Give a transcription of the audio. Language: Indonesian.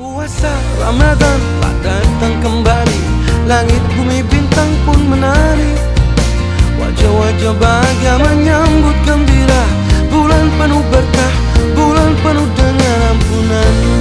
Puasa Ramadan telah datang kembali, langit bumi bintang pun menari. Wajah-wajah bahagia menyambut gembira, bulan penuh berkah, bulan penuh dengan ampunan.